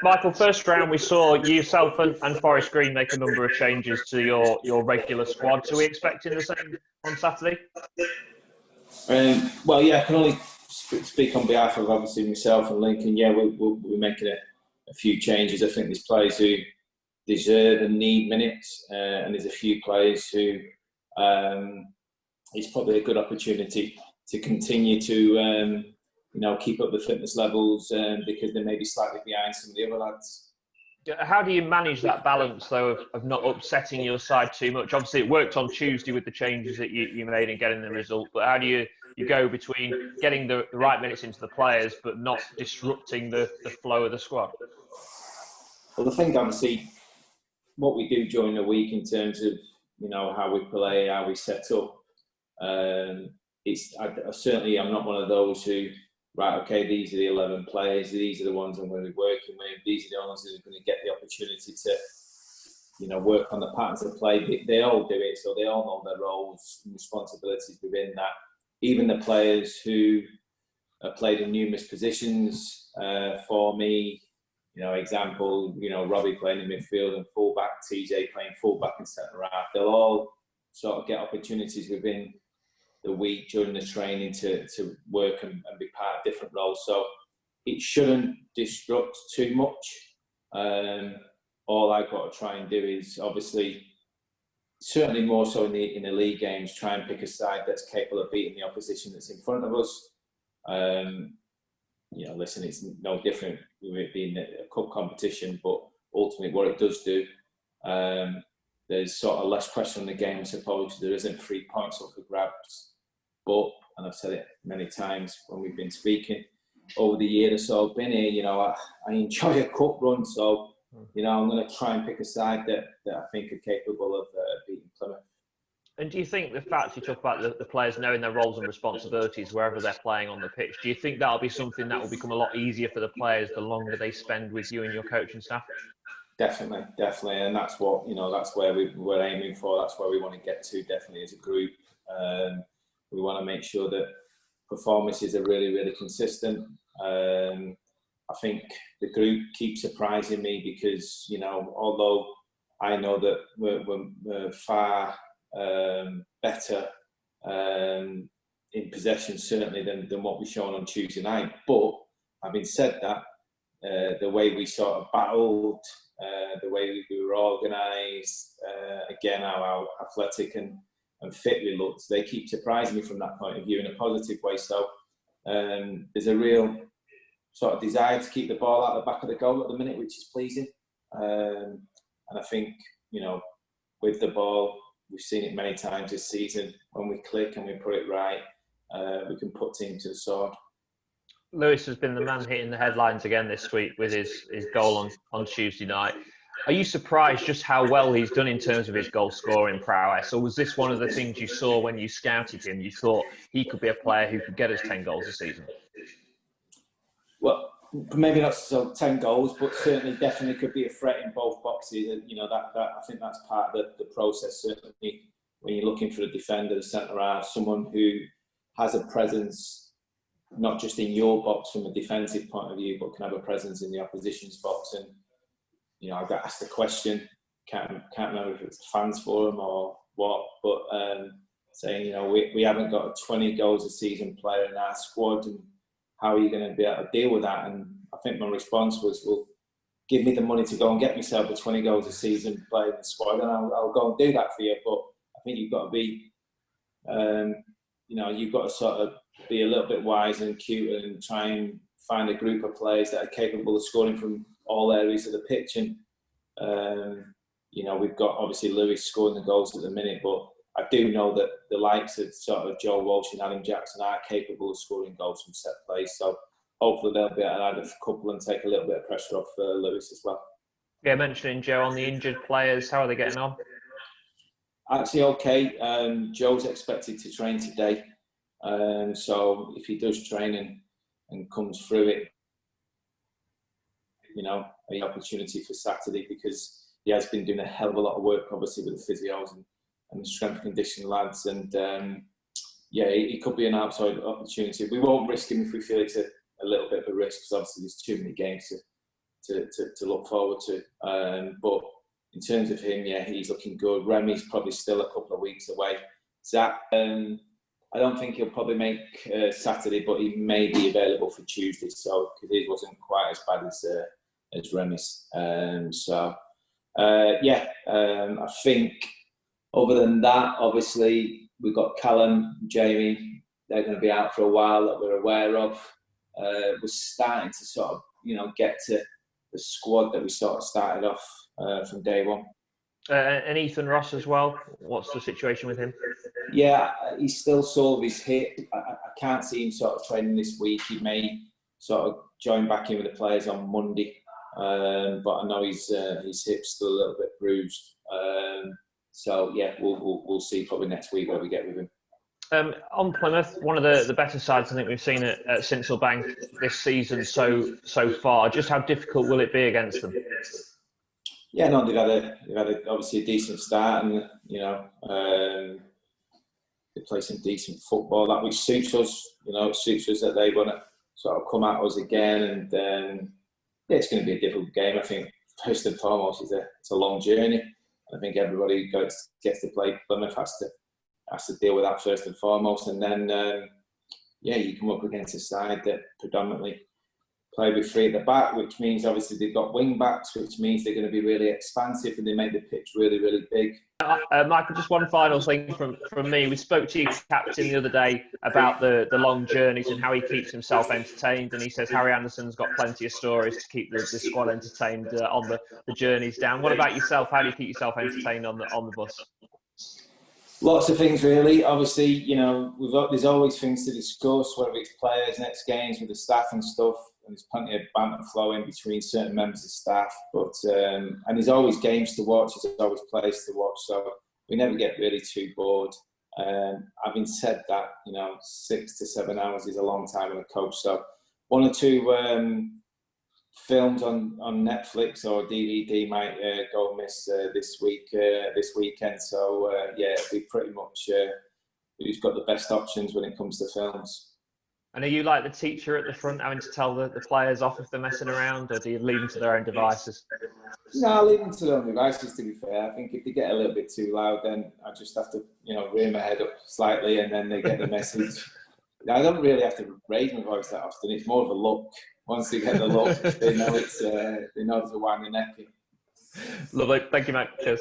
Michael, first round we saw yourself and Forest Green make a number of changes to your regular squad. So are we expecting the same on Saturday? Well, yeah, I can only speak on behalf of obviously myself and Lincoln. Yeah, we're making a few changes. I think there's players who deserve and need minutes, and there's a few players who it's probably a good opportunity to continue to keep up the fitness levels because they may be slightly behind some of the other lads. How do you manage that balance, though, of not upsetting your side too much? Obviously, it worked on Tuesday with the changes that you made and getting the result. But how do you go between getting the right minutes into the players but not disrupting the flow of the squad? Well, the thing, obviously, what we do during the week in terms of how we play, how we set up, I'm not one of those who, right, okay, these are the 11 players, these are the ones I'm going to be working with, these are the ones who are going to get the opportunity to, work on the patterns of play. They all do it, so they all know their roles and responsibilities within that. Even the players who have played in numerous positions for me, example, Robbie playing in midfield and fullback, TJ playing fullback and centre half, they'll all sort of get opportunities within the week during the training to work and be part of different roles. So it shouldn't disrupt too much. All I've got to try and do is obviously, certainly more so in the league games, try and pick a side that's capable of beating the opposition that's in front of us. Listen, it's no different with it being a cup competition, but ultimately what it does do, there's sort of less pressure on the game, I suppose. There isn't 3 points up for grabs. But, and I've said it many times when we've been speaking, over the year or so I've been here, I enjoy a cup run. So, I'm going to try and pick a side that I think are capable of beating Plymouth. And do you think the fact you talk about the players knowing their roles and responsibilities wherever they're playing on the pitch, do you think that'll be something that will become a lot easier for the players the longer they spend with you and your coaching staff? Definitely. And that's what, that's where we're aiming for. That's where we want to get to, definitely, as a group. We want to make sure that performances are really, really consistent. I think the group keeps surprising me because, although I know that we're far better in possession, certainly, than what we've shown on Tuesday night. But having said that, the way we sort of battled, the way we were organised, again, how athletic and fit we looked, they keep surprising me from that point of view in a positive way. So there's a real sort of desire to keep the ball out the back of the goal at the minute, which is pleasing. And I think, with the ball, we've seen it many times this season, when we click and we put it right, we can put teams to the sword. Lewis has been the man hitting the headlines again this week with his goal on Tuesday night. Are you surprised just how well he's done in terms of his goal scoring prowess? Or was this one of the things you saw when you scouted him? You thought he could be a player who could get us 10 goals a season? Well, maybe not so 10 goals, but certainly definitely could be a threat in both boxes. And, that I think that's part of the process, certainly, when you're looking for a defender, the centre half, someone who has a presence, not just in your box from a defensive point of view, but can have a presence in the opposition's box. And, I got asked the question, can't remember if it's the fans forum or what, but saying, we haven't got a 20 goals a season player in our squad, and how are you going to be able to deal with that? And I think my response was, well, give me the money to go and get myself a 20 goals a season player in the squad, and I'll go and do that for you. But I think you've got to be, you've got to sort of be a little bit wise and cute and try and find a group of players that are capable of scoring from all areas of the pitch. And, we've got obviously Lewis scoring the goals at the minute, but I do know that the likes of sort of Joe Walsh and Adam Jackson are capable of scoring goals from set plays. So hopefully they'll be able to add a couple and take a little bit of pressure off Lewis as well. Yeah, mentioning Joe on the injured players, how are they getting on? Actually, okay. Joe's expected to train today. So if he does train and comes through it, an opportunity for Saturday, because he has been doing a hell of a lot of work, obviously, with the physios and the strength and conditioning lads. And it could be an outside opportunity. We won't risk him if we feel it's a little bit of a risk, because obviously there's too many games to look forward to. But in terms of him, yeah, he's looking good. Remy's probably still a couple of weeks away. Zach, I don't think he'll probably make Saturday, but he may be available for Tuesday. So because he wasn't quite as bad as Remy's. I think other than that, obviously we've got Callum, Jamie. They're going to be out for a while that we're aware of. We're starting to sort of get to the squad that we sort of started off from day one. And Ethan Ross as well. What's the situation with him? Yeah, he's still sore of his hip. I can't see him sort of training this week. He may sort of join back in with the players on Monday, but I know his hip's still a little bit bruised. So yeah, we'll see probably next week where we get with him. On Plymouth, one of the better sides I think we've seen at Sincil Bank this season so far. Just how difficult will it be against them? Yeah, no, they've had obviously a decent start, and they play some decent football, that which suits us. It suits us that they want to sort of come at us again, and it's going to be a difficult game. I think first and foremost, it's a long journey. I think everybody who gets to play Plymouth has to deal with that first and foremost, and then you come up against a side that predominantly play with three at the back, which means obviously they've got wing backs, which means they're going to be really expansive and they make the pitch really, really big. Michael, just one final thing from me. We spoke to your captain the other day about the long journeys and how he keeps himself entertained, and he says Harry Anderson's got plenty of stories to keep the squad entertained on the journeys down. What about yourself? How do you keep yourself entertained on the bus? Lots of things, really. Obviously, there's always things to discuss, whether it's players, next games with the staff and stuff. And there's plenty of banter flowing between certain members of staff. But and there's always games to watch. There's always players to watch. So we never get really too bored. Having said that, 6 to 7 hours is a long time on a coach. So one or two films on Netflix or DVD might go miss this weekend. So we pretty much who's got the best options when it comes to films. And are you like the teacher at the front, having to tell the players off if they're messing around, or do you leave them to their own devices? No, I leave them to their own devices, to be fair. I think if they get a little bit too loud, then I just have to rear my head up slightly, and then they get the message. I don't really have to raise my voice that often. It's more of a look. Once they get the look, they know there's a wind the neck in. Lovely. Thank you, mate. Cheers.